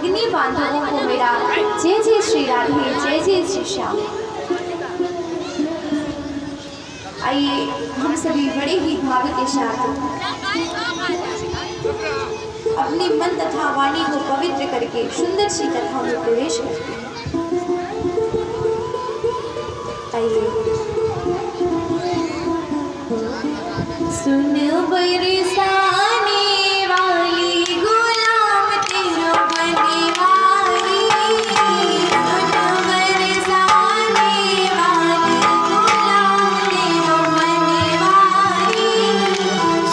भगिनी बांधवों को मेरा जय जय श्री राधे, जय जय श्री श्याम। आइए हम सभी बड़े ही भाव के साथ अपने मन तथा वाणी को पवित्र करके सुंदर सी कथा में प्रवेश करते हैं। आइए सुन बरसाने वाली गुलाम तेरो बने वाली, सुन बरसाने वाली गुलाम तेरो बने वाली,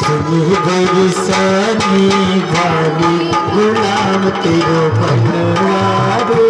सुन बरसाने वाली गुलाम तेरो बनवारी।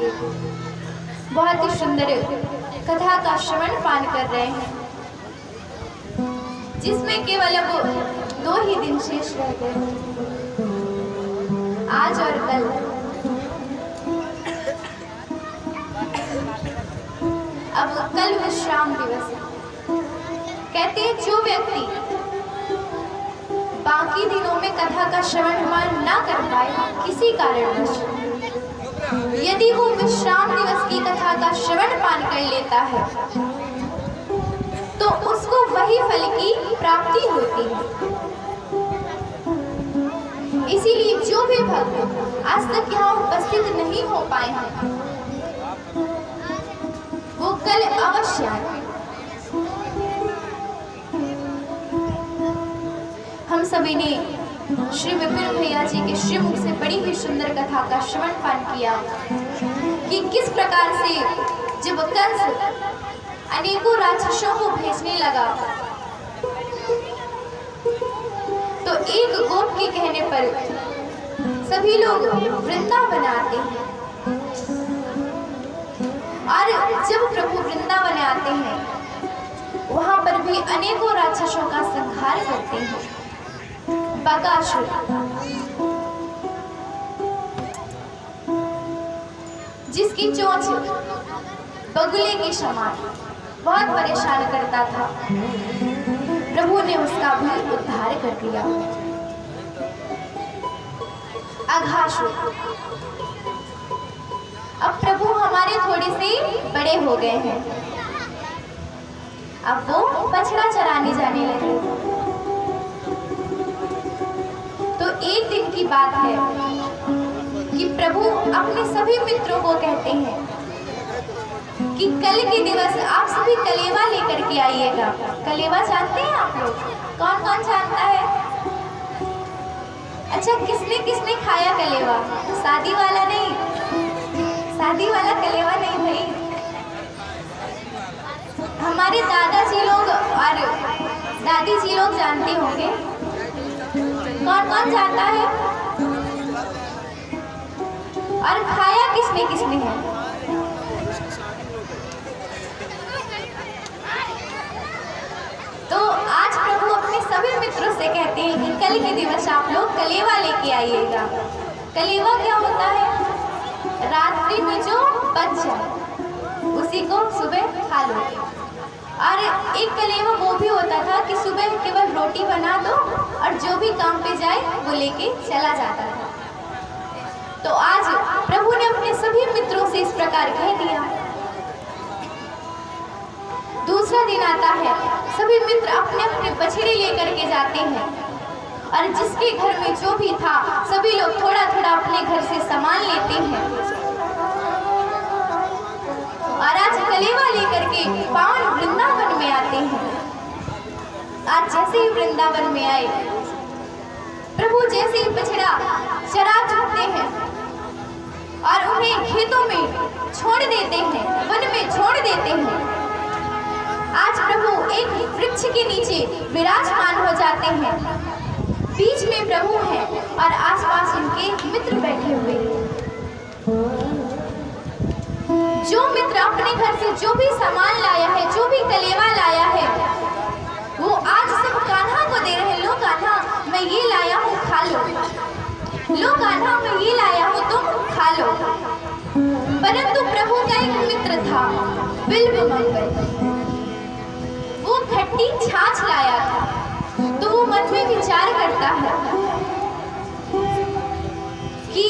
के बहुत ही सुंदर कथा का श्रवण पान कर रहे हैं, जिसमें केवल अब 2 ही दिन शेष रह गए, आज और कल। अब कल विश्राम दिवस है। कहते हैं जो व्यक्ति बाकी दिनों में कथा का श्रवण मान ना कर पाए किसी कारणवश, यदि वो विश्राम दिवस की कथा का श्रवण पान कर लेता है तो उसको वही फल की प्राप्ति होती है। इसीलिए जो भी भक्त आज तक यहाँ उपस्थित नहीं हो पाए हैं वो कल अवश्य आए। हम सभी ने श्री विपिन भैया जी के श्रीमुख से बड़ी ही सुंदर कथा का श्रवण पान किया कि किस प्रकार से जब कंस अनेकों राक्षसों को भेजने लगा तो एक गोप के कहने पर सभी लोग वृंदावन आते हैं, और जब प्रभु वृंदावन आते हैं वहां पर भी अनेकों राक्षसों का संहार करते हैं। बकासुर जिसकी चोंच बगुले के समान बहुत परेशान करता था, प्रभु ने उसका भी उद्धार कर दिया। अघासुर, अब प्रभु हमारे थोड़े से बड़े हो गए हैं, अब वो बछड़ा चराने जाने लगे। तो एक दिन की बात है कि प्रभु अपने सभी मित्रों को कहते हैं कि कल के दिवस आप सभी कलेवा लेकर के आइएगा। कलेवा जानते हैं आप लोग? कौन कौन जानता है? अच्छा, किसने किसने खाया कलेवा? शादी वाला नहीं, शादी वाला कलेवा नहीं भाई। हमारे दादाजी लोग और दादी जी लोग जानते होंगे। कौन कौन जानता है? और खाया किसने किसने है? तो आज प्रभु अपने सभी मित्रों से कहते हैं कि कल के दिवस आप लोग कलेवा लेके आइएगा। कलेवा क्या होता है? रात्रि में जो बच जाए उसी को सुबह खा लो। और एक कलेवा वो भी होता था कि सुबह केवल रोटी बना दो और जो भी काम पे जाए वो लेके चला जाता था। तो आज प्रभु ने अपने सभी मित्रों से इस प्रकार कह दिया। दूसरा दिन आता है, सभी मित्र अपने अपने बछड़े लेकर के जाते हैं और जिसके घर में जो भी था सभी लोग थोड़ा थोड़ा अपने घर से सामान लेते हैं और आज कलेवा लेकर के पावन वृंदावन में आते हैं। आज जैसे ही वृंदावन में आए, प्रभु जैसे ही बछड़ा चरा चुकते हैं और उन्हें खेतों में छोड़ देते हैं, वन में छोड़ देते हैं। आज प्रभु एक वृक्ष के नीचे विराजमान हो जाते हैं। बीच में प्रभु हैं और आसपास उनके मित्र बैठे हुए हैं। जो मित्र अपने घर से जो भी सामान लाया है, जो भी कलेवा लाया है, वो आज सब कान्हा को दे रहे हैं। लो कान्हा, मैं ये लाया हूँ, खा लो। लो कान्हा, मैं ये लाया हूँ, तुम खा लो। परंतु प्रभु का एक मित्र था, बिल्वमंगल। वो खट्टी छाछ लाया था। तो वो मन में विचार करता है कि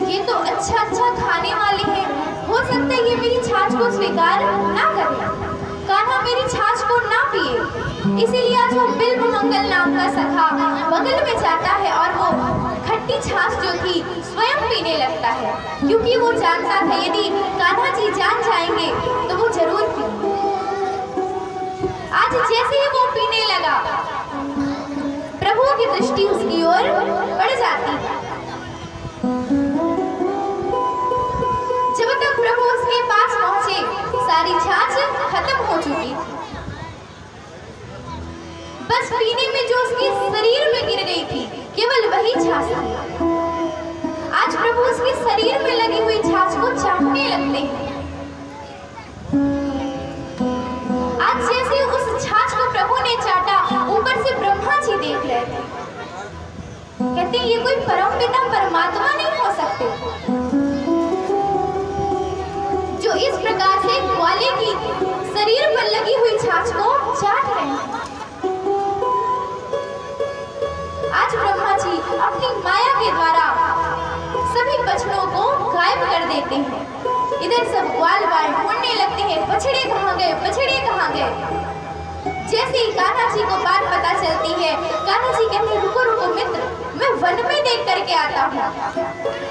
ये तो अच्छा अच्छा खाने वाले हैं, हो सकता है ये मेरी छाछ को स्वीकार ना करे, कान्हा मेरी छाछ को ना पिए। इसीलिए आज वो बिल्वमंगल नाम का सखा बगल में जाता है और वो खट्टी छाछ जो थी स्वयं पीने लगता है, क्योंकि वो जानता था यदि कान्हा जी जान जाएंगे तो वो जरूर पिएंगे। आज जैसे ही वो पीने लगा, प्रभु की दृष्टि उसकी ओर बढ़ जाती है। जब तक प्रभु उसके पास पहुंचे, सारी छाछ खत्म हो चुकी। बस पीने में जो उसके शरीर में गिर गई थी, केवल वही छाछ थी। आज प्रभु उसके शरीर में लगी हुई छाछ को चाटने लगते हैं। आज जैसे उस छाछ को प्रभु ने चाटा, ऊपर से ब्रह्मा जी देख रहे थे। कहते हैं ये कोई परमपिता परमात्मा नहीं हो सकते जो इस प्रकार से ग्वाले की शरीर पर लगी हुई छाछ को चाट रहे हैं। आज ब्रह्मा जी अपनी माया के द्वारा सभी बछड़ों को गायब कर देते हैं। इधर सब ग्वाल बाल ढूंढने लगते हैं, बछड़े कहाँ गए, बछड़े कहाँ गए। जैसे ही कान्हा जी को बात पता चलती है, कान्हा जी कहते हैं रुको रुको मित्र, मैं वन में देख करके आता हूँ।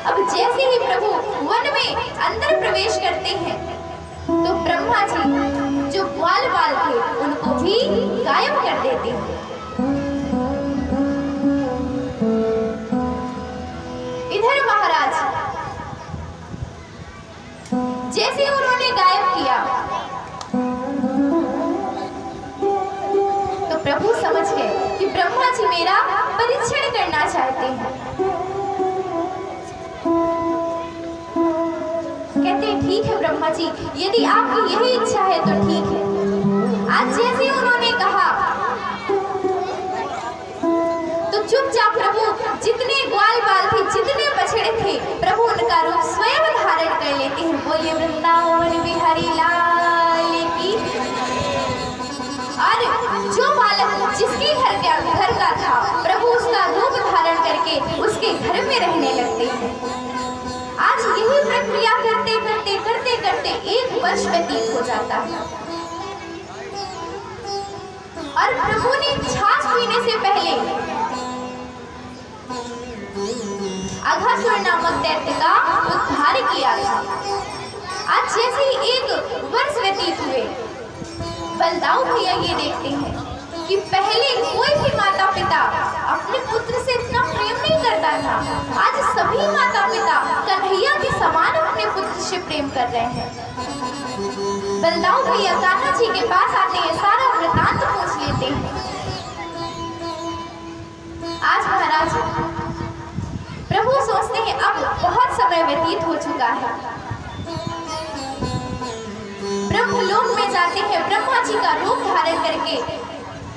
अब जैसे ही प्रभु वन में अंदर प्रवेश करते हैं तो ब्रह्मा जी जो ग्वाल बाल थे उनको भी गायब कर देते हैं। इधर महाराज जैसे उन्होंने गायब किया तो प्रभु समझ गए कि ब्रह्मा जी मेरा परीक्षण करना चाहते हैं। कहते हैं ठीक है ब्रह्मा जी, यदि आपकी यही इच्छा है तो ठीक है। आज जैसे उन्होंने कहा तो चुपचाप प्रभु जितने ग्वाल बाल थे, जितने बछड़े थे, प्रभु उनका रूप स्वयं धारण कर लेते हैं। बोलिए वृंदावन बिहारी लाल की। और जो बालक जिसके घर का था, प्रभु उसका रूप धारण करके उसके घर में रहने लगते हैं। आज यही प्रक्रिया करते करते करते करते 1 वर्ष व्यतीत हो जाता है और प्रभु ने छाछ पीने से पहले अघासुर नामक दैत्य का उद्धार किया था। आज जैसे ही 1 वर्ष व्यतीत हुए, बलदाऊ भैया ये देखते हैं कि पहले कोई भी माता पिता अपने पुत्र से इतना प्रेम नहीं करता था। आज सभी माता पिता कन्हैया के समान अपने पुत्र से प्रेम कर रहे हैं। बलदाऊ भैया कान्हा जी के पास आते हैं, सारा वृतांत पूछ लेते हैं। आज महाराज प्रभु सोचते हैं अब बहुत समय व्यतीत हो चुका है। ब्रह्मलोक में जाते हैं, ब्रह्मा जी का रूप धारण करके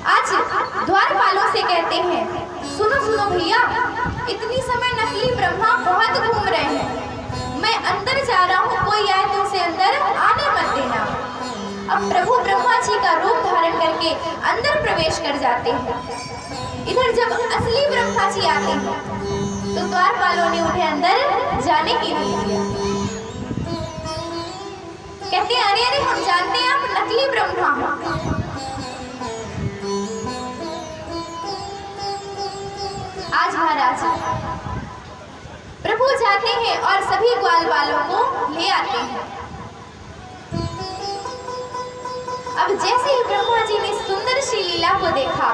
आज द्वारपालों से कहते हैं सुनो सुनो भैया, इतनी समय नकली ब्रह्मा बहुत घूम रहे हैं, मैं अंदर जा रहा हूँ, कोई आए तो उसे अंदर आने मत देना। अब प्रभु ब्रह्मा जी का रूप धारण करके अंदर प्रवेश कर जाते हैं। इधर जब असली ब्रह्मा जी आते हैं तो द्वारपालों ने उन्हें अंदर जाने के लिए दिया। कहते हैं अरे अरे हम जानते हैं आप नकली ब्रह्मा हो। आज महाराज प्रभु जाते हैं और सभी ग्वाल बालों को ले आते हैं। अब जैसे ही ब्रह्मा जी ने सुंदर सी लीला को देखा,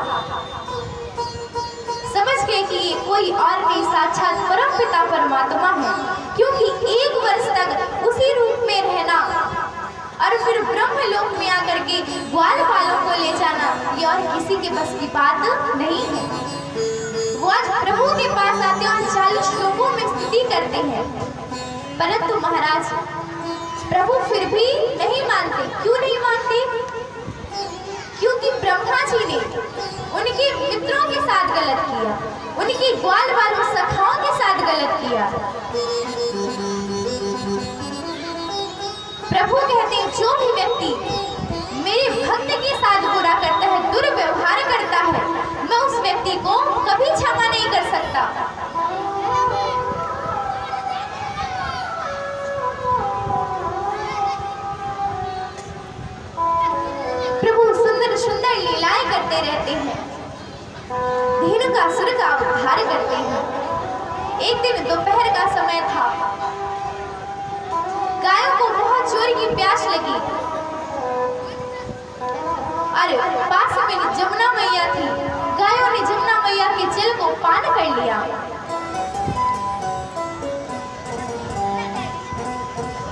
समझ गए कि ये कोई और नहीं, साक्षात परमपिता परमात्मा है। क्योंकि 1 वर्ष तक उसी रूप में रहना और फिर ब्रह्मलोक में आकर के ग्वाल बालों को ले जाना, ये और किसी के बस की बात नहीं है। वो आज प्रभु के पास आते हैं और 40 श्लोकों में स्तुति करते हैं, परंतु महाराज प्रभु फिर भी नहीं मानते। क्यों नहीं मानते? क्योंकि ब्रह्मा जी ने उनके मित्रों के साथ गलत किया, उनके ग्वाल बालों सखाओं के साथ गलत किया। प्रभु कहते हैं जो भी व्यक्ति मेरे भक्त के साथ बुरा करता है, दुर्व्यवहार करता है, मैं उस व्यक्ति को कभी क्षमा नहीं कर सकता। प्रभु सुंदर सुंदर लीलाएं करते रहते हैं, धेनु का सुर का उद्धार करते हैं। एक दिन दोपहर का समय था, गायों को बहुत जोर की प्यास लगी और पास में जमुना मैया थी। गायों ने जमुना मैया के जल को पान कर लिया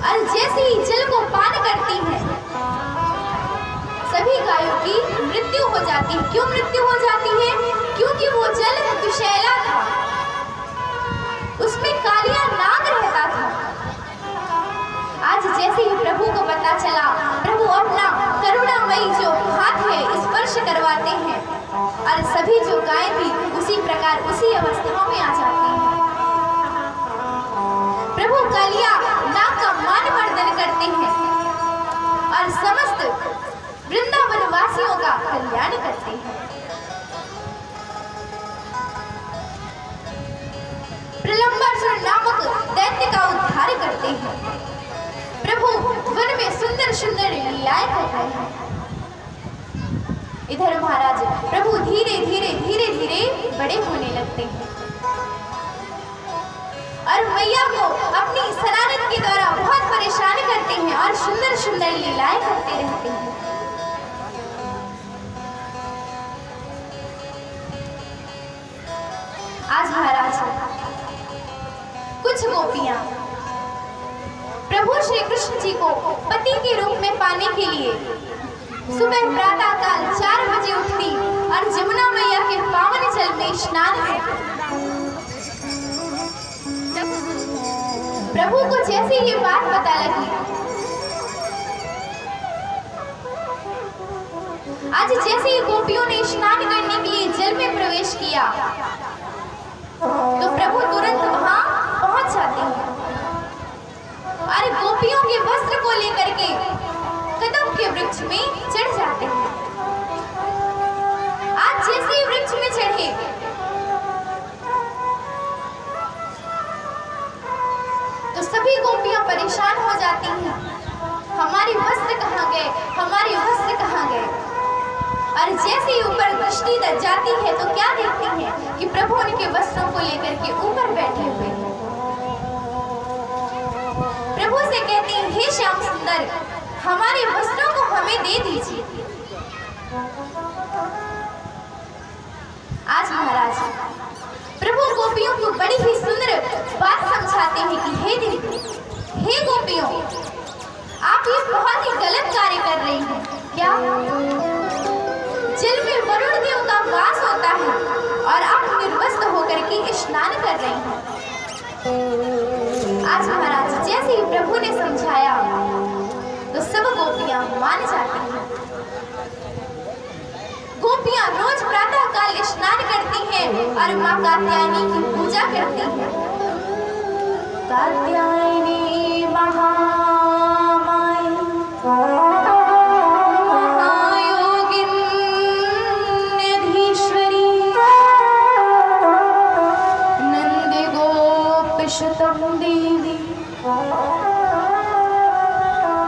और जैसे ही जल को पान करती हैं, सभी गायों की मृत्यु हो जाती है। क्यों मृत्यु हो जाती है? क्योंकि वो जल विषैला था, उसमें कालिया नाग जैसे ही प्रभु को पता चला, प्रभु अपना करुणामयी जो हाथ है स्पर्श करवाते हैं और सभी जो गायें थी उसी प्रकार उसी अवस्थाओं में आ जाती हैं। प्रभु कालिया नाग का मान मर्दन करते हैं और समस्त वृंदावन वासियों का कल्याण करते हैं। प्रलंबासुर नामक दैत्य का उद्धार करते हैं। प्रभु वन में सुंदर सुंदर लीलाएं कर रहे हैं। इधर महाराज प्रभु धीरे धीरे धीरे धीरे बड़े होने लगते हैं और मैया को अपनी शरारत के द्वारा बहुत परेशान करते हैं और सुंदर सुंदर लीलाएं करते रहते हैं। आज महाराज कुछ गोपियां प्रभु श्री कृष्ण जी को पति के रूप में पाने के लिए सुबह प्रातः काल 4 बजे उठती और जमुना मैया के पावन जल में स्नान करती। प्रभु को जैसे ये बात पता लगी, आज जैसे ही गोपियों ने स्नान करने के लिए जल में प्रवेश किया तो प्रभु तुरंत वहां पहुंच जाते हैं और गोपियों के वस्त्र को लेकर के कदम के वृक्ष में चढ़ जाते हैं। आज जैसे ही वृक्ष में चढ़े तो सभी गोपियां परेशान हो जाती हैं, हमारे वस्त्र कहाँ गए, हमारे वस्त्र कहाँ गए। और जैसे ही ऊपर दृष्टि जाती है तो क्या देखती हैं कि प्रभु उनके वस्त्रों को लेकर के ऊपर बैठे हुए हैं। प्रभु से कहती हैं, हे श्याम सुंदर, हमारे वस्त्रों को हमें दे दीजिए। आज महाराज प्रभु गोपियों को बड़ी ही सुंदर बात समझाते हैं कि हे देवी, हे गोपियों, आप ये बहुत ही गलत कार्य कर रही हैं। क्या जल में वरुण देव का वास होता है और आप निर्वस्त्र होकर के स्नान कर रही हैं। आज महाराज जैसे ही प्रभु ने समझाया तो सब गोपियां मान जाती हैं। गोपियां रोज प्रातः काल स्नान करती हैं और मां कात्यायनी की पूजा करती हैं। कात्यायनी महामाई शतम देवी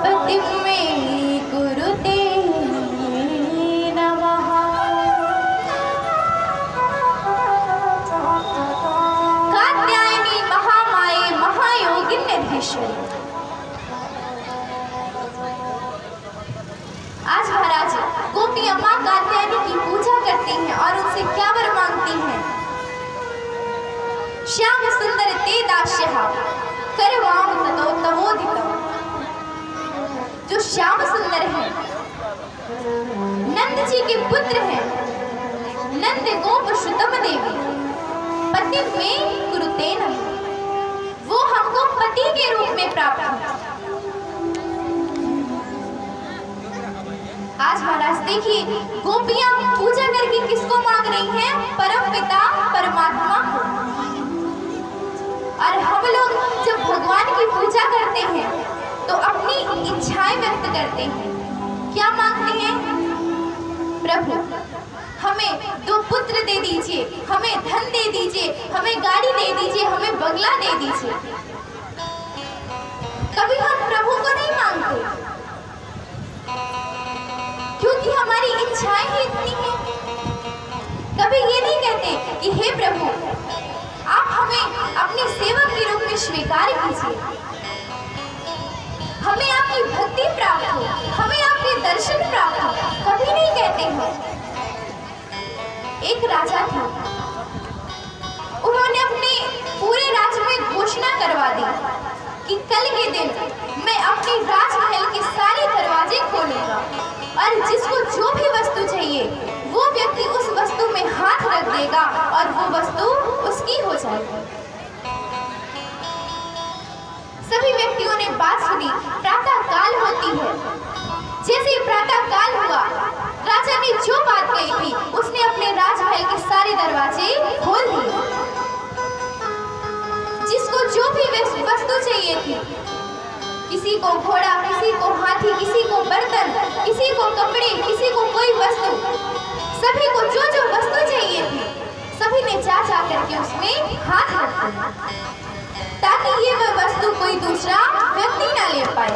पतिं मे कुरुते नमः। कात्यायनी महामाये महायोगिन्यधीश्वरी। आज महाराज गोपियां मां कात्यायनी की पूजा करती हैं और उनसे क्या वर मांगती हैं। श्याम सुंदर ते दास्यः करवाम ततो तवोदितम्। जो श्याम सुंदर हैं, नंद जी के पुत्र हैं, नंद गोप श्रुतम देवी पति में कुरुते नमः, वो हमको पति के रूप में प्राप्त हो। आज महाराज देखिए गोपियां पूजा करके किसको मांग रही हैं, परम पिता परमात्मा को। और हम लोग जब भगवान की पूजा करते हैं तो अपनी इच्छाएं व्यक्त करते हैं। क्या मांगते हैं, प्रभु हमें 2 पुत्र दे दीजिए, हमें धन दे दीजिए, हमें गाड़ी दे दीजिए, हमें बंगला दे दीजिए। कभी हम प्रभु को नहीं मांगते क्योंकि हमारी इच्छाएं ही इतनी हैं। कभी ये नहीं कहते कि हे प्रभु आप हमें अपने सेवक के रूप में स्वीकार कीजिए, हमें आपकी भक्ति प्राप्त हो, हमें आपके दर्शन प्राप्त हो। कभी नहीं कहते हैं। एक राजा थे, उन्होंने अपने पूरे राज्य में घोषणा करवा दी कि कल के दिन मैं अपने राजमहल के सारे दरवाजे खोलूंगा और जिसको जो भी वस्तु चाहिए वो व्यक्ति उस वस्तु में हाथ रख देगा और वो वस्तु उसकी हो जाएगी। सभी व्यक्तियों ने बात सुनी। प्रातः काल होती है। जैसे ही प्रातः काल हुआ, राजा ने जो बात कही थी उसने अपने राजमहल के सारे दरवाजे खोल दिए। जिसको जो भी वस्तु चाहिए थी, किसी को घोड़ा, किसी को हाथी, किसी को बर्तन, किसी को कपड़े, किसी को कोई वस्तु, सभी को जो जो वस्तु चाहिए थी सभी ने जा करके उसमें हाथ रखा ताकि ये वह वस्तु कोई दूसरा व्यक्ति ना ले पाए।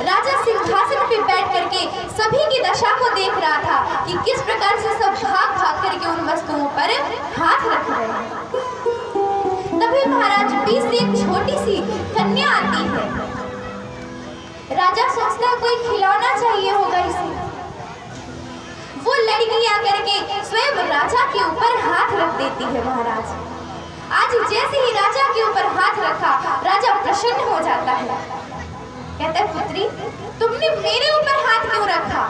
राजा सिंहासन पे बैठ करके सभी की दशा को देख रहा था कि किस प्रकार से सब भाग भाग करके उन वस्तुओं पर हाथ रख रहे हैं। तभी महाराज बीच से एक छोटी सी कन्या आती है। राजा सोचता कोई खिलौना चाहिए होगा इसे। वो लड़की आकर के स्वयं राजा के ऊपर हाथ रख देती है। महाराज आज जैसे ही राजा के ऊपर हाथ रखा, राजा प्रसन्न हो जाता है। कहता है पुत्री, तुमने मेरे ऊपर हाथ क्यों रखा?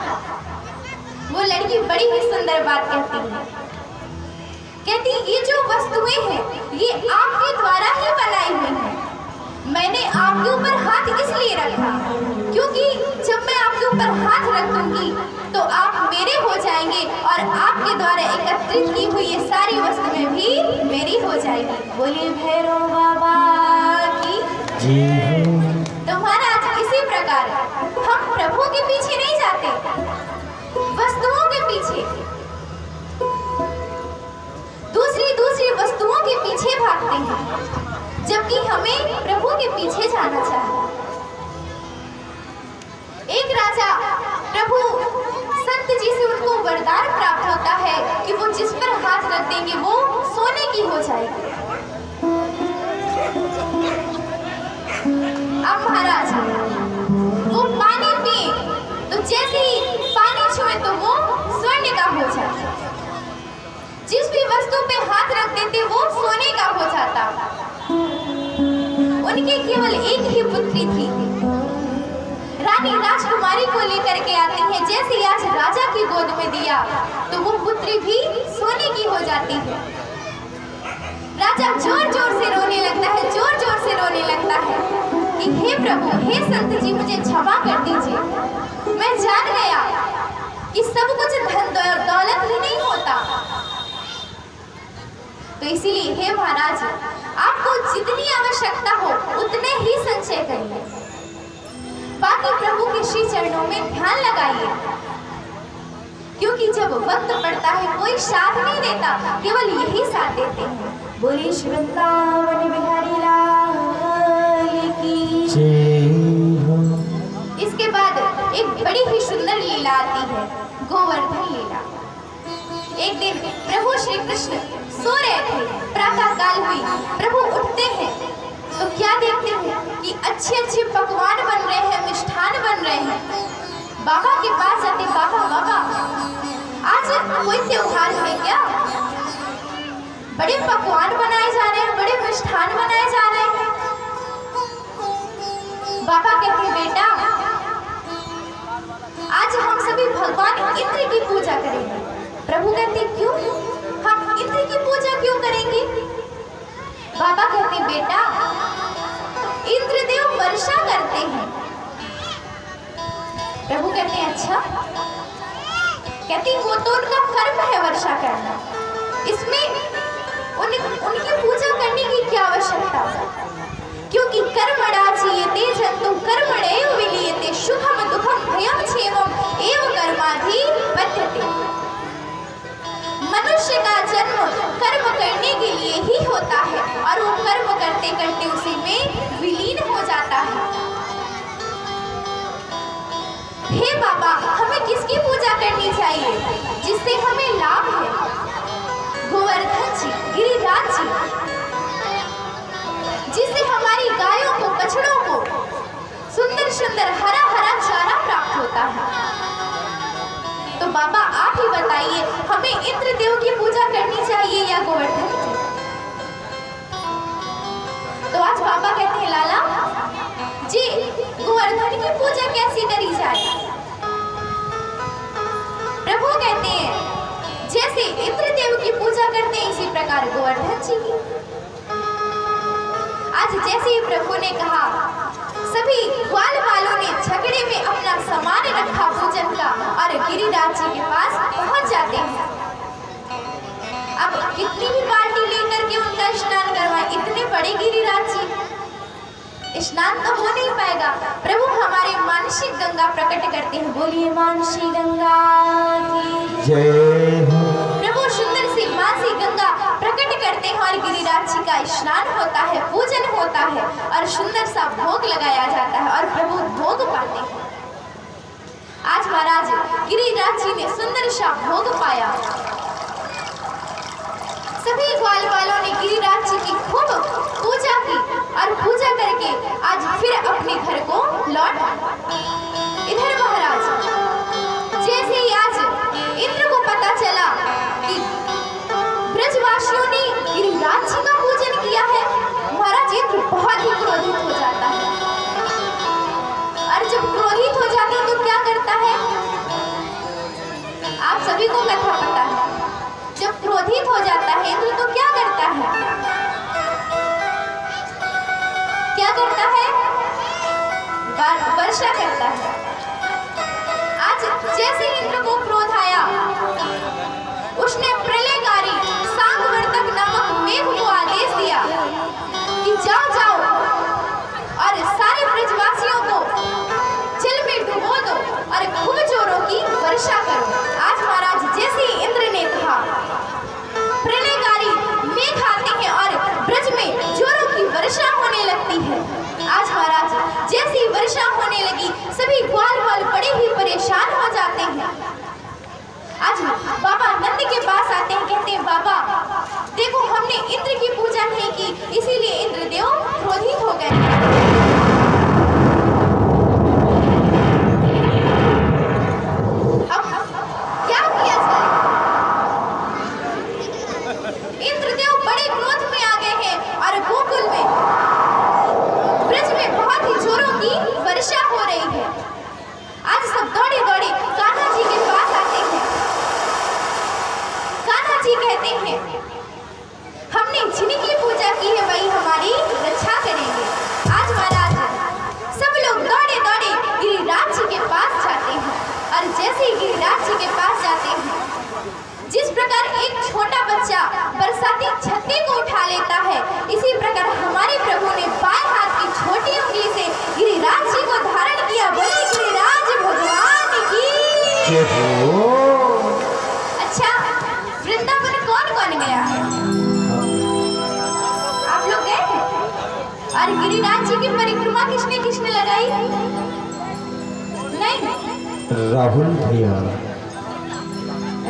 वो लड़की बड़ी ही सुंदर बात कहती है। कहती ये जो वस्तुएं हैं ये आपके द्वारा ही बनाई हुई हैं। मैंने आपके ऊपर हाथ इसलिए रखा क्योंकि जब मैं आपके ऊपर हाथ रख दूंगी तो आप मेरे हो जाएंगे और आपके द्वारा एकत्रित की हुई ये सारी वस्तुएं भी मेरी हो जाएगी। बोलिए भैरव बाबा की। तो महाराज इसी प्रकार हम प्रभु के पीछे नहीं जाते, वस्तुओं के पीछे, दूसरी वस्तुओं के पीछे भागते हैं, जबकि हमें प्रभु के पीछे जाना चाहिए। एक राजा प्रभु संत जी से उनको वरदान प्राप्त होता है कि वो जिस पर हाथ रख देंगे वो सोने की हो जाएगी। अब महाराज वो पानी पिए तो जैसे ही पानी छुए तो वो स्वर्ण का हो जाता। जिस भी वस्तु पे हाथ रख देते वो सोने का हो जाता। उनकी केवल एक ही पुत्री थी। रानी राजकुमारी को लेकर के आती है। जैसे ही आज राजा की गोद में दिया तो वो पुत्री भी सोने की हो जाती है। राजा जोर जोर से रोने लगता है, जोर जोर से रोने लगता है कि हे प्रभु, हे संत जी, मुझे क्षमा कर दीजिए। मैं जान गया कि सब कुछ धन दौलत ही नहीं होता। तो इसीलिए हे महाराज, आपको जितनी आवश्यकता हो उतने ही संचय करिए, बाकी प्रभु के श्री चरणों में ध्यान लगाइए। क्योंकि जब वक्त पड़ता है कोई साथ नहीं देता, केवल यही साथ देते हैं। बोलिए श्री वृंदावन बिहारी लाल की जय। इसके बाद एक बड़ी ही सुंदर लीला आती है, गोवर्धन लीला। एक दिन प्रभु श्री कृष्ण सो रहे थे, प्रातः काल हुई, प्रभु उठते हैं तो क्या देखते हैं कि अच्छे अच्छे पकवान बन रहे हैं, मिष्ठान बन रहे हैं। बाबा के पास जाते, बाबा आज कोई त्योहार है क्या? बड़े पकवान बनाए जा रहे हैं, बड़े मिष्ठान बनाए जा रहे हैं। बाबा कहते बेटा, आज हम सभी भगवान इंद्र की पूजा करेंगे। प्रभु कहते क्यों? हम इंद्र की पूजा क्यों करेंगे? बाबा कहते बेटा, इंद्रदेव वर्षा करते हैं। प्रभु कहते हैं अच्छा। कहती वो तो उनका कर्म है वर्षा करना, इसमें उनकी पूजा करने की क्या आवश्यकता? क्योंकि कर्मणा चीयते जन्तु कर्मणैव विलीयते सुखम दुखम भयम क्षेमम एव कर्माधिपत्यते। मनुष्य का जन्म कर्म करने के लिए ही होता है और वो कर्म करते करते उसी में विलीन हो जाता है। हे बाबा, हमें किसकी पूजा करनी चाहिए जिससे हमें लाभ है? गोवर्धन जी, गिरिराज जी, जिससे हमारी गायों को, बछड़ों को सुंदर सुंदर हरा हरा चारा प्राप्त होता है। तो बाबा आप ही बताइए, हमें इंद्रदेव की पूजा करनी चाहिए या गोवर्धन की? तो आज बाबा कहते हैं लाला जी, गोवर्धन की पूजा कैसी करी जाए? प्रभु कहते हैं जैसे इंद्रदेव की पूजा करते हैं इसी प्रकार गोवर्धन जी की। आज जैसे ही प्रभु ने कहा, सभी ग्वाल वालों ने झगड़े में अपना सामान रखा पूजन का और गिरिराज जी के पास पहुंच जाते हैं। अब कितनी भी बाल्टी लेकर के उनका स्नान करवाए, इतने बड़े गिरिराज जी, स्नान तो हो नहीं पाएगा। प्रभु हमारे मानसिक गंगा प्रकट करते हैं, बोलिए मानसी गंगा की जय हो। प्रभु सुंदर सी मानसी गंगा प्रकट करते हैं और गिरिराज जी का स्नान होता है, पूजन होता है और सुंदर सा भोग लगाया जाता है और प्रभु भोग पाते हैं। आज महाराज गिरिराज जी ने सुंदर सा भोग पाया। सभी ग्वाल वालों ने गिरिराज जी की खूब पूजा की और पूजा करके आज फिर अपने घर को लौट आए। इधर महाराज जैसे ही आज इंद्र को पता चला कि ब्रजवासियों ने गिरिराज जी का पूजन किया है, महाराज इंद्र बहुत ही क्रोधित हो जाता है। और जब क्रोधित हो जाते हैं तो क्या करता है, आप सभी को कथा पता है। जब क्रोधित हो जाता है इंद्र तो क्या करता है, क्या करता है, वर्षा करता है। आज जैसे इंद्र को क्रोध आया, उसने प्रलयकारी सांगवर्तक नामक मेघ को आदेश दिया कि जाओ जाओ और सारे ब्रजवासियों को जल में डुबो दो और खूब जोरों की वर्षा करो। आज महाराज जैसे ही इंद्र ने कहा, प्रलयकारी मेघ आते हैं और ब्रज में जोरों की वर्षा होने लगती है। आज महाराज जैसी वर्षा होने लगी, सभी ग्वाल वाल बड़े ही परेशान हो जाते हैं। आज बाबा नंद के पास आते हैं, कहते हैं बाबा देखो हमने इंद्र की पूजा नहीं की, इसीलिए इंद्रदेव क्रोधित हो गए। इंद्रदेव बड़े क्रोध में आ गए हैं और गोकुल में ब्रज में बहुत ही जोरों की वर्षा हो रही है। आज सब दौड़े दौड़े कान्हा जी के पास आते हैं। कान्हा जी कहते हैं हमने जिनकी पूजा की है वही हमारी रक्षा करेंगे। आज महाराज सब लोग दौड़े दौड़े गिरिराज जी के पास जाते हैं और जैसे ही गिरिराज जी के पास जाते हैं, जिस प्रकार एक छोटा बच्चा बरसाती छत्ती को उठा लेता है, इसी प्रकार हमारे प्रभु ने बाएं हाथ की छोटी उंगली से गिरिराज जी को धारण किया। बोले गिरिराज भगवान की जय हो। अच्छा, वृंदावन कौन कौन गया है? आप लोग गए थे? और गिरिराज जी की परिक्रमा किसने किसने लगाई? नहीं, राहुल भैया।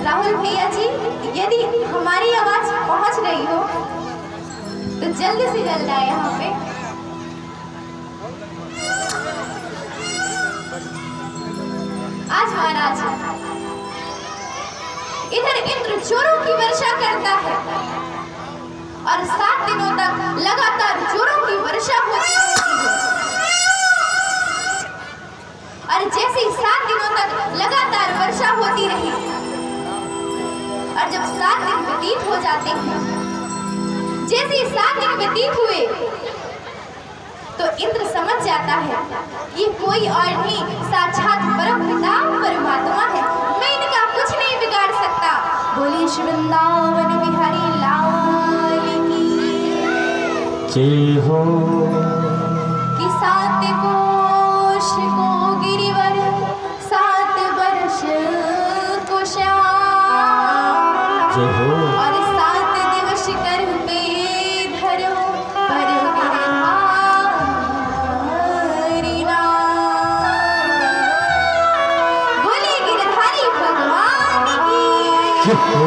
राहुल भैया जी, यदि हमारी आवाज पहुंच रही हो तो जल्द से जल्द आए यहाँ पे। आज महाराज इधर इंद्र जोरों की वर्षा करता है और 7 दिनों तक लगातार जोरों की वर्षा होती रहती है। और जैसे 7 दिनों तक लगातार वर्षा होती रही और जब 7 दिन व्यतीत हो जाते हैं, जैसे 7 दिन व्यतीत हुए तो इंद्र समझ जाता है ये कोई और नहीं, साक्षात परमपिता परमात्मा है, मैं इनका कुछ नहीं बिगाड़ सकता। बोलिए श्री वृंदावन बिहारी लाल की जय हो। कि 7 कोश को गिरिवर 7 वर्ष को श्याम जय हो। और 7 दिवस कर पे धरो पर गिरधारी नाम। बोले गिरधारी भगवान की जय हो।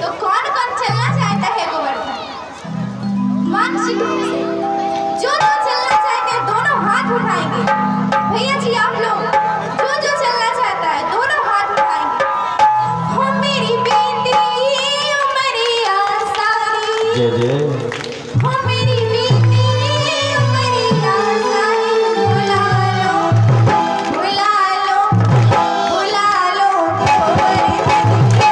तो कौन कौन चलना चाहता है गोवर्धन? मानसिक रूप से जो जो चलना चाहते हैं दोनों हाथ उठाएंगे। भैया जी आप लोग जो जो चलना चाहता है दोनों हाथ उठाएंगे। हो मेरी बेटी उमरिया सारी, जय जय। हो मेरी बेटी उमरिया सारी, बुला लो बुला लो बुला लो गोवर्धन के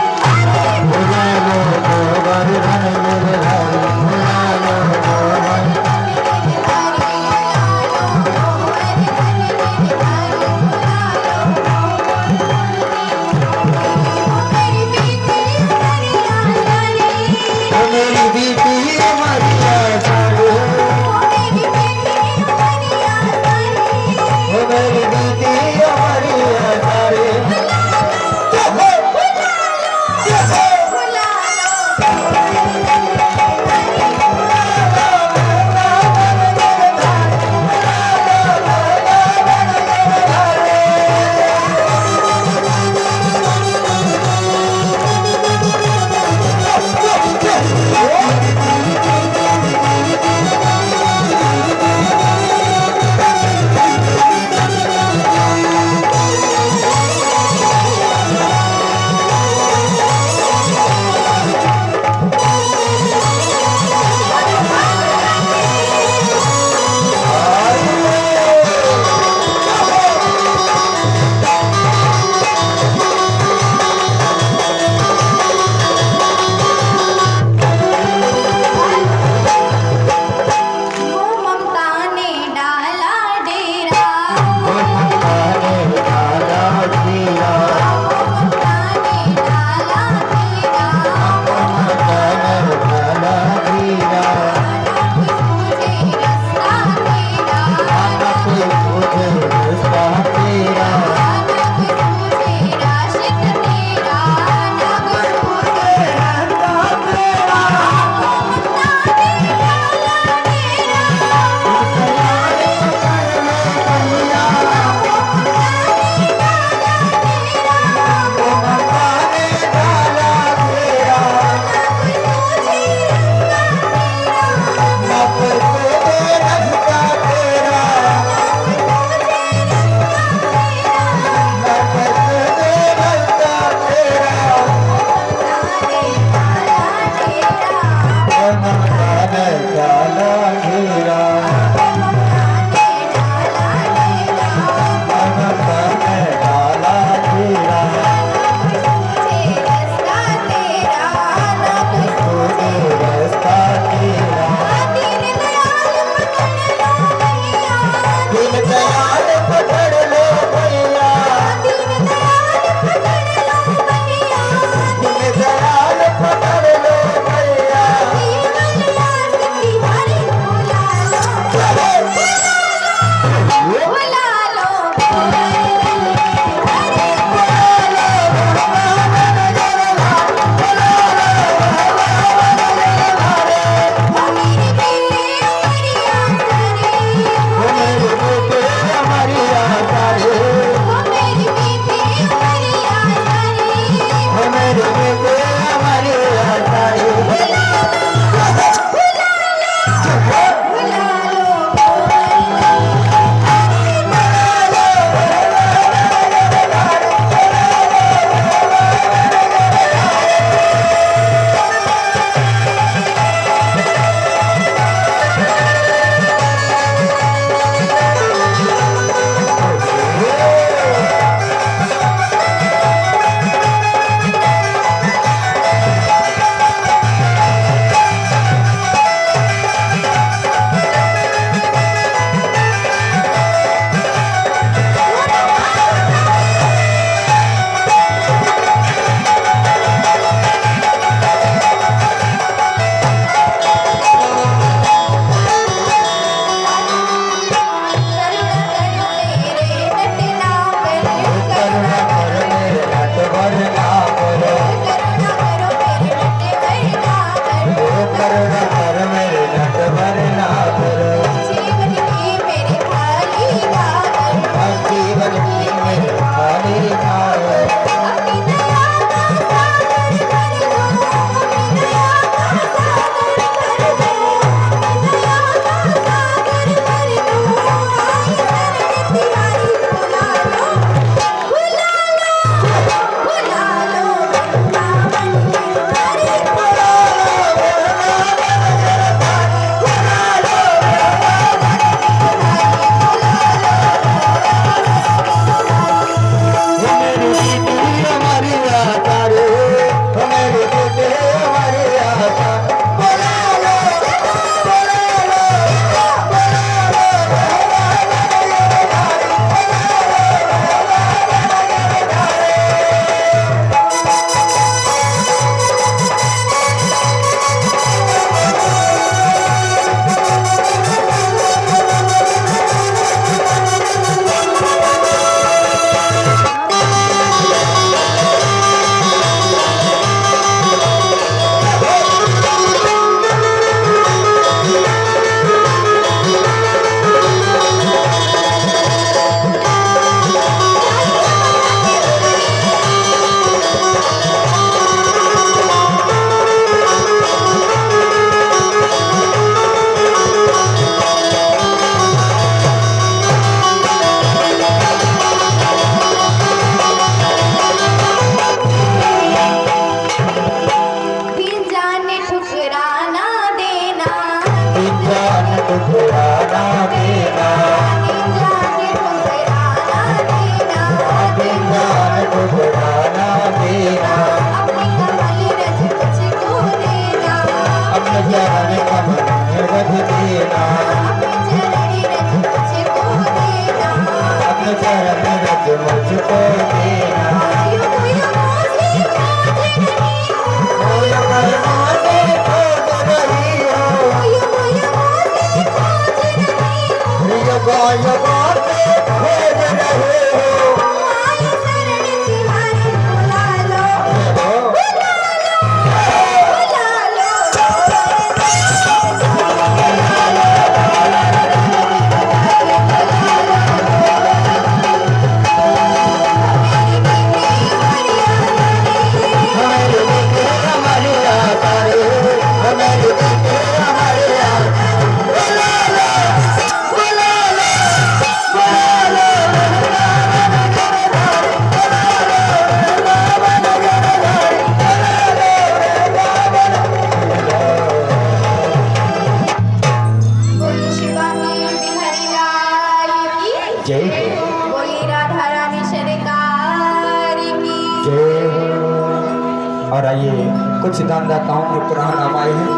और आइए कुछ दानदाताओं के पुराण नाम आए हैं,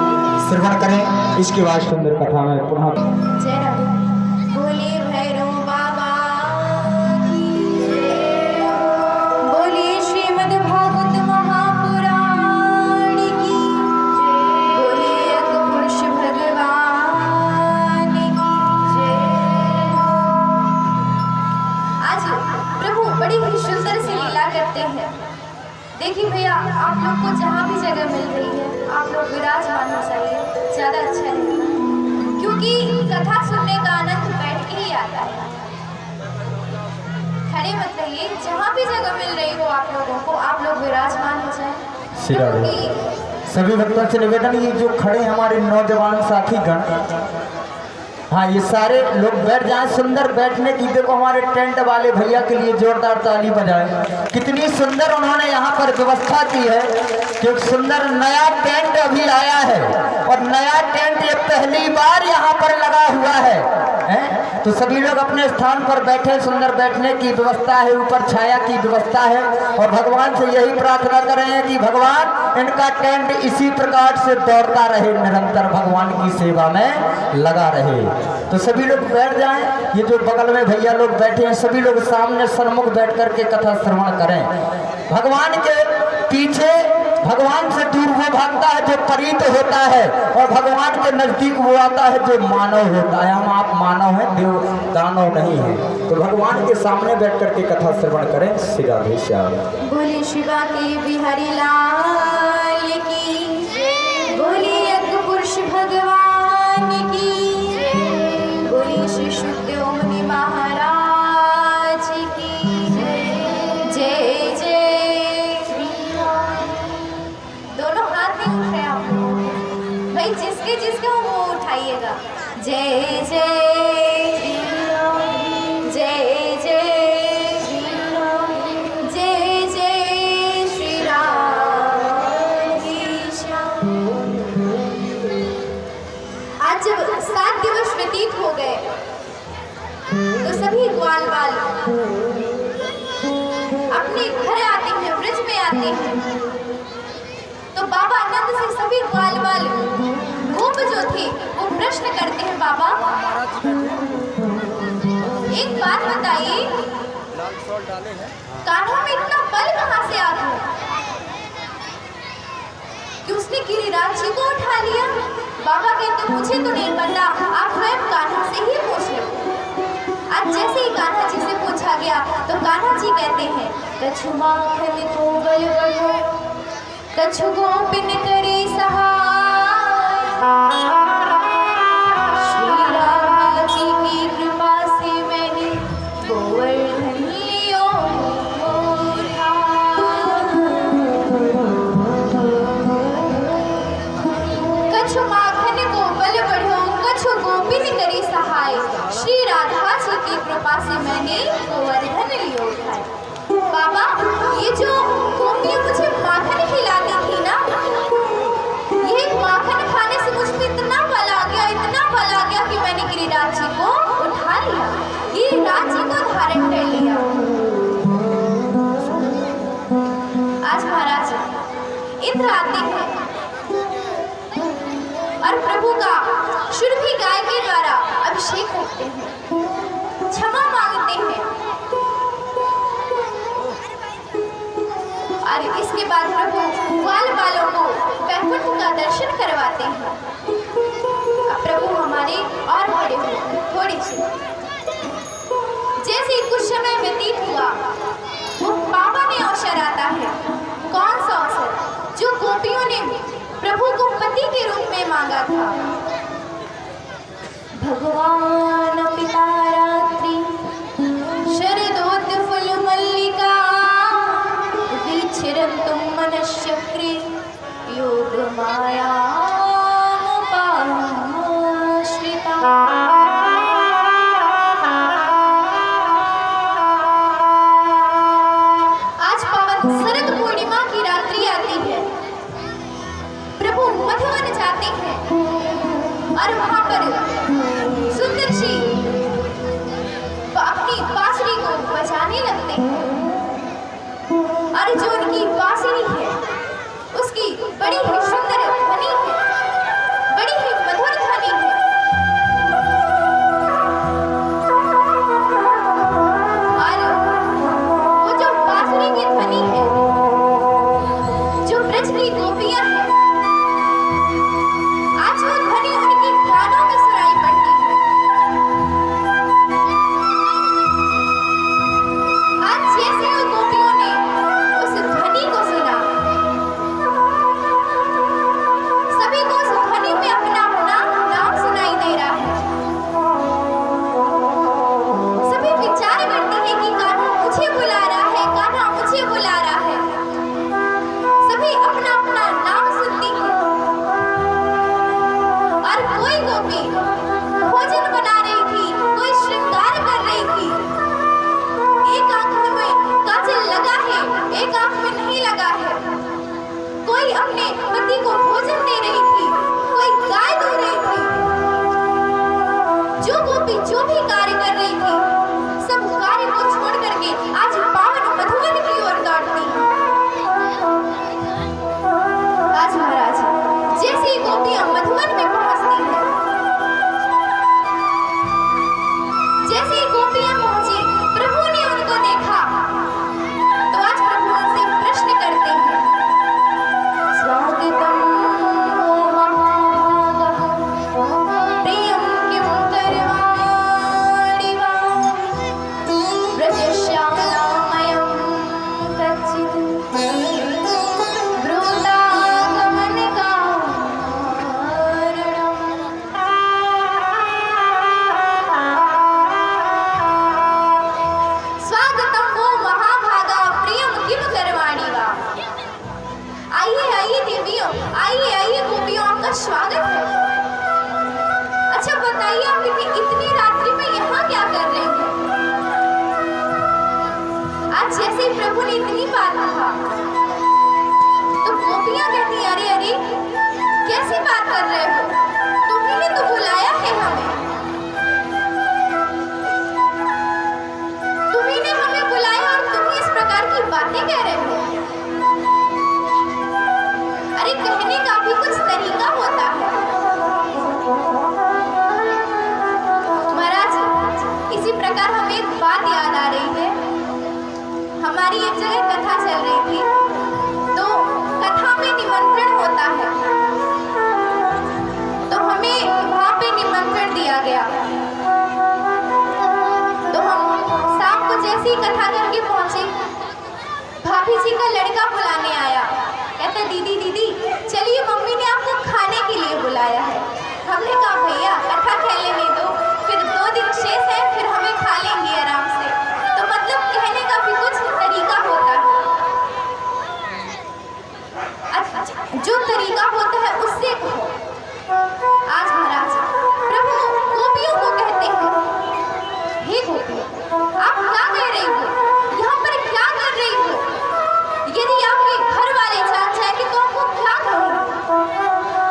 श्रवण करें इसके बाद सुंदर कथा में पुनः जय राम। बोले भैरव बाबा की जय। बोले श्रीमद् भागवत महापुराण की जय। बोले अगपुरुष भगवान की जय। आज प्रभु बड़ी ही सुंदर सी लीला करते हैं। देखिए भैया, आप लोग को जहाँ भी जगह मिल रही है आप लोग विराजमान हो जाइए, ज़्यादा अच्छा रहेगा, क्योंकि कथा सुनने का आनंद बैठ के ही आता है। खड़े मत रहिए, जहाँ भी जगह मिल रही हो आप लोगों को, आप लोग विराजमान हो जाए। सभी भक्तों से निवेदन, ये जो खड़े हमारे नौजवान साथी गण, हाँ ये सारे लोग बैठ जाएं, सुंदर बैठने की। देखो हमारे टेंट वाले भैया के लिए जोरदार ताली बजाएं। कितनी सुंदर उन्होंने यहाँ पर व्यवस्था की है कि एक सुंदर नया टेंट अभी आया है और नया टेंट ये पहली बार यहाँ पर लगा हुआ है। तो सभी लोग अपने स्थान पर बैठे, सुंदर बैठने की व्यवस्था है, ऊपर छाया की व्यवस्था है और भगवान से यही प्रार्थना कर रहे हैं कि भगवान इनका टेंट इसी प्रकार से दौड़ता रहे, निरंतर भगवान की सेवा में लगा रहे। तो सभी लोग बैठ जाएं। ये जो बगल में भैया लोग बैठे हैं सभी लोग सामने सन्मुख बैठ करके कथा श्रवण करें। भगवान के पीछे, भगवान से दूर वो भागता है जो परीत होता है और भगवान के नजदीक वो आता है जो मानव होता है। हम आप मानव हैं, देव दानव नहीं है। तो भगवान के सामने बैठ करके कथा श्रवण करें। श्री राधे श्याम। बोले शिवा के बिहारी लाल की, बोले यज्ञ पुरुष भगवान की, बोले श्री शुद्धदेव मुनि महाराज की जय जय श्री राम। दोनों हाथ नहीं उठ रहे आप लोग भाई, जिसके जिसके हो वो उठाइएगा। जय जय श्री राम, जय जय श्री राम, जय जय श्री राम की श्याम। आज जब 7 दिवस व्यतीत हो गए तो सभी ग्वाल बाल अपने घर आते हैं, ब्रज में आते हैं। तो बाबा आनंद से सभी ग्वाल बाल गोप जो थे वो प्रश्न करते हैं, बाबा एक बात बताइए, कान्हा में इतना बल कहाँ से आ गया कि उसने गिरिराज जी को उठा लिया? बाबा कहते मुझे तो नहीं पता, आप स्वयं कान्हा से ही पूछ लो। आज जैसे ही कान्हा जी से पूछा गया तो कान्हा जी कहते हैं, कछु माखन को बल बढ़ो, कछु गोपिन करे सहाय, श्री राधा जी की कृपा से मैंने गोवर्धन लियो कछु माखन को बल बढ़ो, कछु गोपिन करे सहाय, श्री राधा जी की कृपा से मैंने गोवर्धन लियो उठाए। बाबा ये जो गोपियां मुझे माखन खिलाती थी ना, ये माखन खाने से मुझ में इतना बल आ गया, इतना बल आ गया कि मैंने गिरिराज जी को उठा लिया, गिरिराज जी को धारण कर लिया। आज महाराज इंद्र आते हैं और प्रभु का सुरभि गाय के द्वारा अभिषेक करते हैं, क्षमा मांगते हैं और इसके बाद प्रभु ग्वाल बालों को वैकुंठ का दर्शन करवाते हैं। अब प्रभु हमारे और बड़े हुए थोड़ी सी, जैसे कुछ समय व्यतीत हुआ वो बाबा ने अवसर आता है। कौन सा अवसर? जो गोपियों ने प्रभु को पति के रूप में मांगा था। भगवान पिता रात्रि शरदोत्य फुल मल्लिका, विचरन्तुं मनश्चक्रे योग माया श्रिता। आज पावन शरद पूर्णिमा की रात्रि आती है, प्रभु मधुवन जाते हैं और वहां पर सुंदर सी अपनी बांसुरी को बजाने लगते हैं और जो उनकी बांसुरी है उसकी बड़ी ही सुंदर ध्वनि है, बड़ी ही मधुर ध्वनि है। और वो जो बांसुरी की ध्वनि है, जो ब्रज की गोपियां हैं, आज वो ध्वनि उनकी कानों में सुनाई पड़ती है। में पति को भोजन दे रही थी, कोई गाय धो रही थी। जो गोपी जो भी कार्य कर रही थी, सब कार्य को छोड़ करके आज पावन मधुवन की ओर दौड़ती है। आज महाराज जैसे ही गोपियां मधुवन में पहुंचती हैं, जैसे ही गोपियां पहुंची, प्रभु ने उनको देखा तो आज प्रभु उनसे प्रश्न करते हैं, स्वागतम महाभागः प्रियं किं करवाणि वा व्रजश्यामलामयं कच्चित् स्वागतम वो महाभागा प्रियम किम करवाणी वा। आइए आइए देवियों, आइए आइए गोपियों, आपका स्वागत है। अच्छा बताइए, आप इतनी रात्रि में यहाँ क्या कर रहे हैं? आज जैसे ही प्रभु ने इतनी बात कहा तो गोपियां कहती, अरे अरे कैसी बात कर रहे हो, तुम्ही ने तो बुलाया है हमें, तुम्ही ने हमें बुलाया और तुम इस प्रकार की बातें कह रहे हो। अरे कहने का भी कुछ तरीका होता है। महाराज इसी प्रकार हमें एक बात याद आ रही है। हमारी एक जगह कथा चल रही थी, तो कथा में निमंत्रण होता है, तो हमें वहां पे निमंत्रण दिया गया। तो हम शाम को जैसे ही कथा करके पहुंचे, भाभी जी का लड़का बुलाने आया, कहते दीदी दीदी चलिए मम्मी ने आपको खाने के लिए बुलाया है। हमने कहा भैया कथा खेलने नहीं दो, फिर 2 दिन शेष है, फिर हमें खा लेंगे आराम से। तो मतलब कहने का भी कुछ तरीका होता है। अच्छा, जो तरीका होता है उससे कहो। आज महाराज प्रभु गोपियों को कहते हैं, हे गोपियों आप क्या कह रही हो, यहाँ पर क्या कर रही हो? यदि आपके घर वाले जान जाएंगे तो आपको क्या कहेंगे?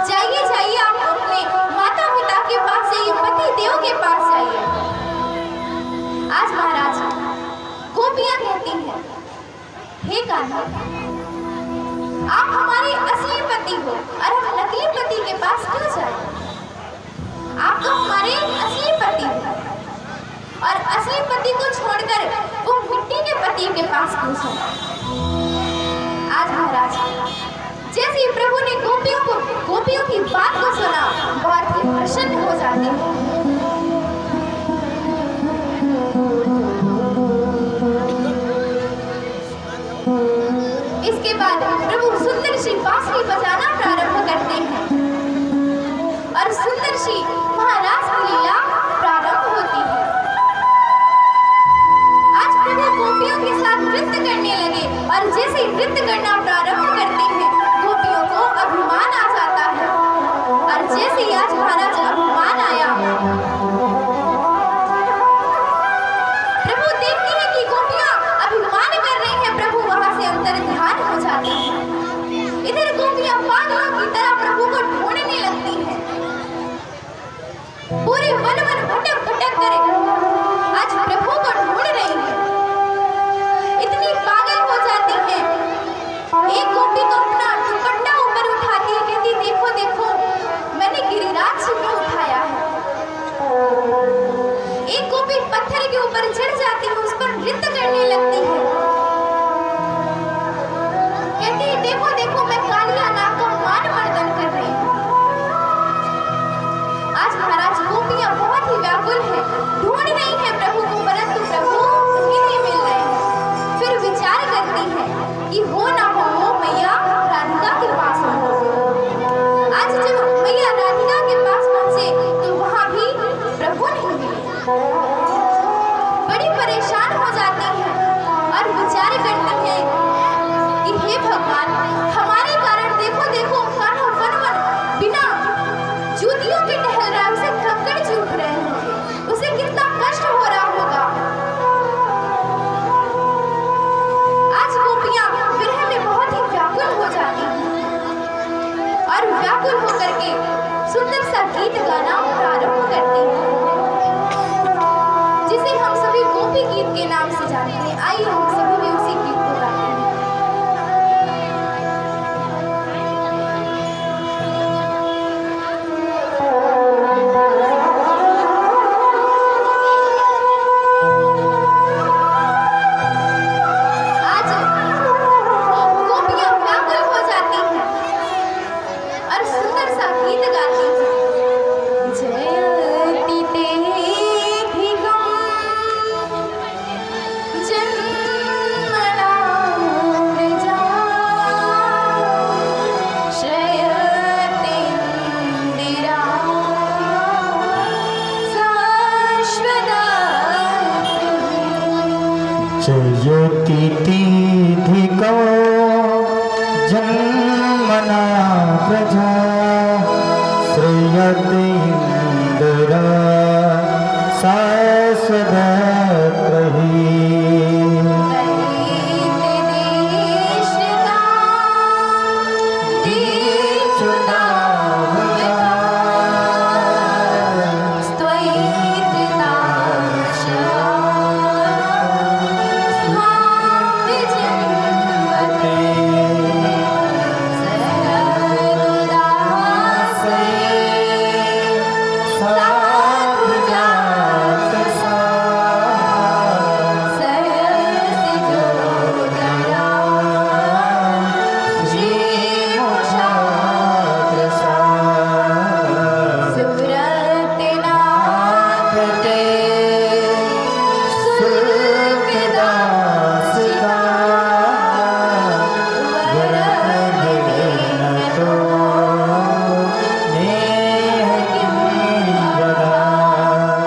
जाइए जाइए, आप अपने माता पिता के पास जाइए, पति देव के पास जाइए। आज महाराज गोपियां कहती हैं, हे कान्हा आप हमारे असली पति हो और हम नकली पति के पास क्यों जाएं? आप तो हमारे असली पति हो और असली पति को छोड़कर वो मिट्टी के पति के पास क्यों जाएं? आज महाराज जैसे ही प्रभु ने गोपियों की बात को सुना, बहुत ही प्रसन्न हो जाते हैं। इसके बाद प्रभु सुंदर सी बांसुरी बजाना प्रारंभ करते हैं और सुंदर सी महाराज की लीला प्रारंभ होती है। आज प्रभु गोपियों के साथ नृत्य करने लगे और जैसे ही नृत्य करना प्रारंभ करते हैं, गोपियों को अभिमान आ जाता है। और जैसे ही आज महाराज अभिमान आया, प्रभु देखते हैं कि गोपियां अभिमान कर रही हैं, प्रभु वहां से अंतर ध्यान हो जाता है। इधर गोपियां पागलों की तरह प्रभु को ढूंढने लगती हैं, पूरे वन वन भटक भटक कर आज प्रभु को ढूंढ रही हैं। इतनी पागल हो जाती हैं, एक गोपी तो अपना दुपट्टा ऊपर उठाती है, कहती देखो देखो मैंने गिरिराज जी को उठाया है। एक गोपी पत्थर के ऊपर चढ़ जाती है, उस पर नृत्य करने लगती है, कहती है देखो देखो मैं कालिया नाग का मान मर्दन कर रही हूँ। आज महाराज गोपियां बहुत ही व्याकुल है, ढूंढ रही है प्रभु को, परंतु प्रभु नहीं मिल रहे हैं। फिर विचार करती है कि हो ना हो वो मैया राधिका के पास हो। आज जब मैया राधिका के पास पहुंचे तो वहां भी प्रभु नहीं मिले। बड़ी परेशान हो जाती है और व्याकुल होकर के सुंदर सा गीत गाना प्रारंभ करती हैं, जिसे हम सभी गोपी गीत के नाम से जानते हैं। आइए हम सभी भी उसी गीत को गाते हैं। आज गोपियां व्याकुल हो जाती हैं और सुंदर सा गीत गाती हैं। जयति तेधिकं जन्मना व्रजा श्रयते इंदिरा शाश्वता। जयतीधिको जन्मना प्रजा श्रेयते इंदिरा शाश्वतत्रयी।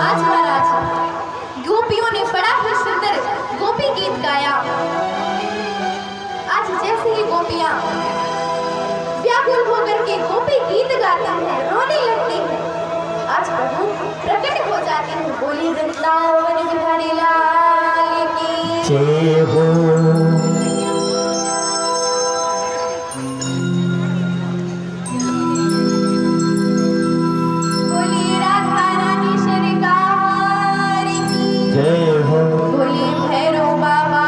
आज महाराज गोपियों ने बड़ा ही सुंदर गोपी गीत गाया। आज जैसे ही गोपियां व्याकुल होकर के गोपी गीत गाती हैं, रोने लगती हैं, आज प्रभु प्रकट हो जाते हैं। बोली वृंदावन बिहारी लाल की जय हो। बोली राधा रानी सरकार की जय हो। बोली भैरव बाबा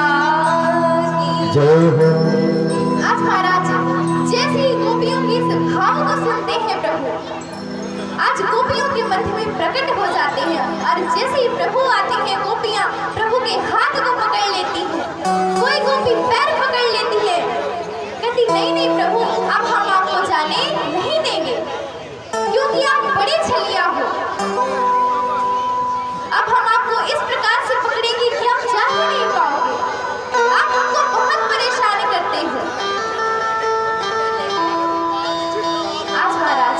की जय हो। आज महाराज जैसे ही गोपियों के इस भाव को सुनते हैं प्रभु आज गोपियों के मध्य में प्रकट हो जाते हैं और जैसे ही प्रभु आते हैं गोपियां प्रभु के हाथ को पकड़ लेती हैं। कोई गोपी पैर पकड़ लेती है, कहती नहीं नहीं प्रभु अब हम आपको जाने नहीं देंगे क्योंकि आप बड़े छलिया हो। अब हम आपको इस प्रकार से पकड़ेंगे कि आप जा ही नहीं पाओगे। आप हमको बहुत परेशान करते हैं। आज महाराज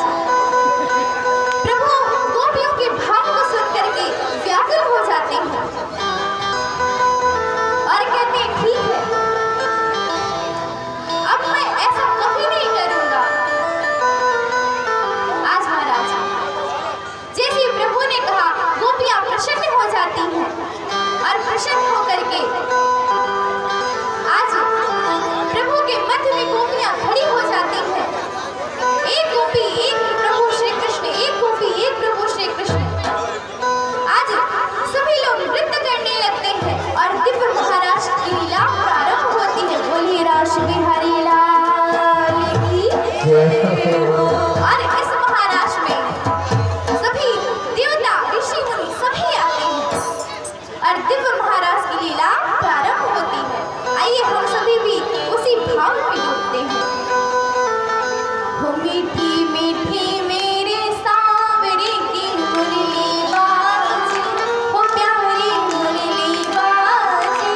प्रभु गोपियों के भाव को सुन करके व्याकुल हो जाते हैं और कहते हैं ठीक है अब मैं ऐसा कभी नहीं करूंगा। आज महाराज जैसे प्रभु ने कहा गोपियां प्रसन्न हो जाती हैं और प्रसन्न होकर के आज प्रभु के मध्य में गोपियां खड़ी हो जाती हैं। एक गोपी एक प्रभु श्री कृष्ण, एक गोपी एक प्रभु श्री कृष्ण। आज सभी लोग नृत्य करने लगते हैं और दिव्य महाराज की लीला प्रारंभ होती है। बोली रास बिहारी लाल की और इस महाराज में सभी देवता ऋषि मुनि सभी आते हैं और दिव्य महाराज की लीला प्रारंभ होती है। आइए हम सभी भी उसी भाव में डूबते हैं। हो मीठी मीठी मेरे सांवरे की मुरली बाजी, हो प्यारी मुरली बाजी,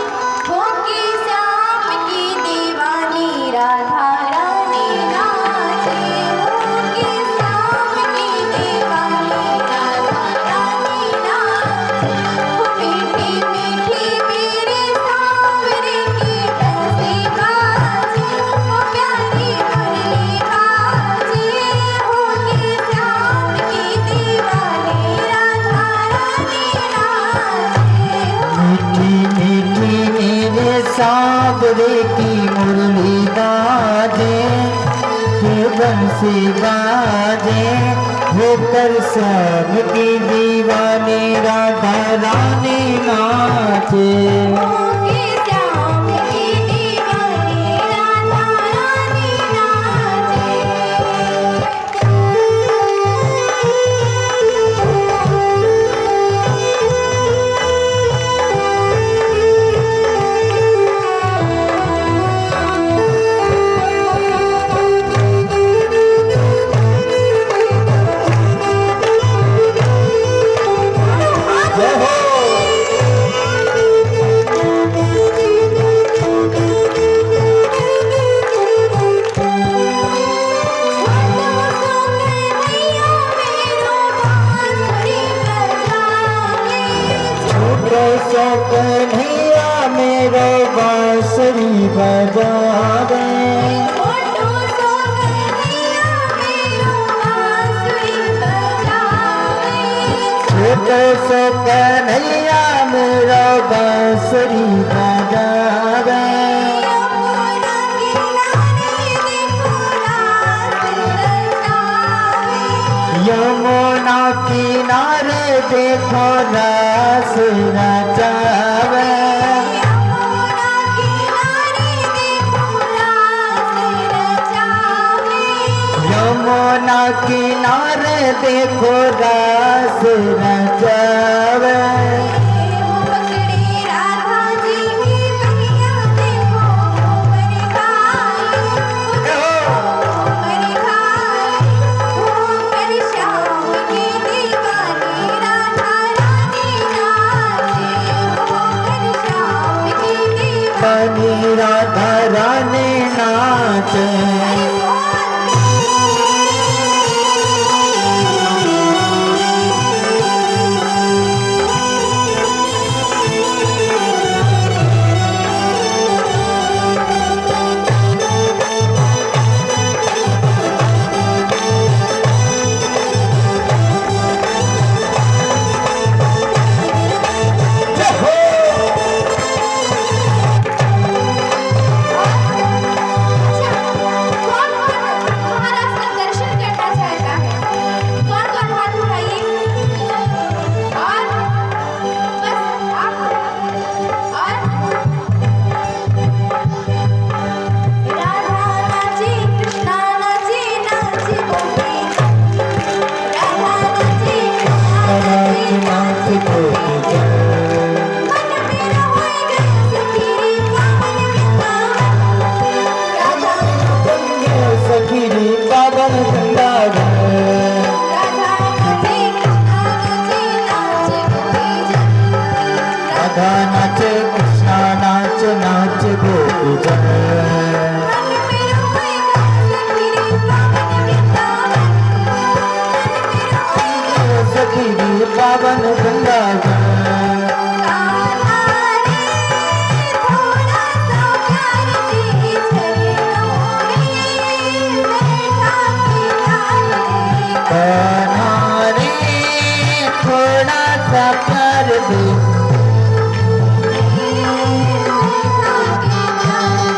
हो के श्याम की दीवानी राधा रानी नाचे, हो के श्याम की दीवानी राधा रानी नाचे। हो मीठी मीठी मेरे सांवरे की बंसी बाजी, हो प्यारी मुरली बाजी, हो के श्याम की दीवानी राधा रानी नाचे। मीठी मीठी मेरे सांवरे की मुरली बाजे, के बंसी बाजे होकर सब की दीवानी राधा रानी नाचे के श्याम की दीवानी राधा रानी नाचे। जय हो छोटो सो कन्हैया मेरो बांसुरी बजावे छोटो सो कन्हैया मेरो बांसुरी बजावे यमुना किनारे देखो रास नचावे यमुना किनारे देखो रास नचावे राधा रानी नाचे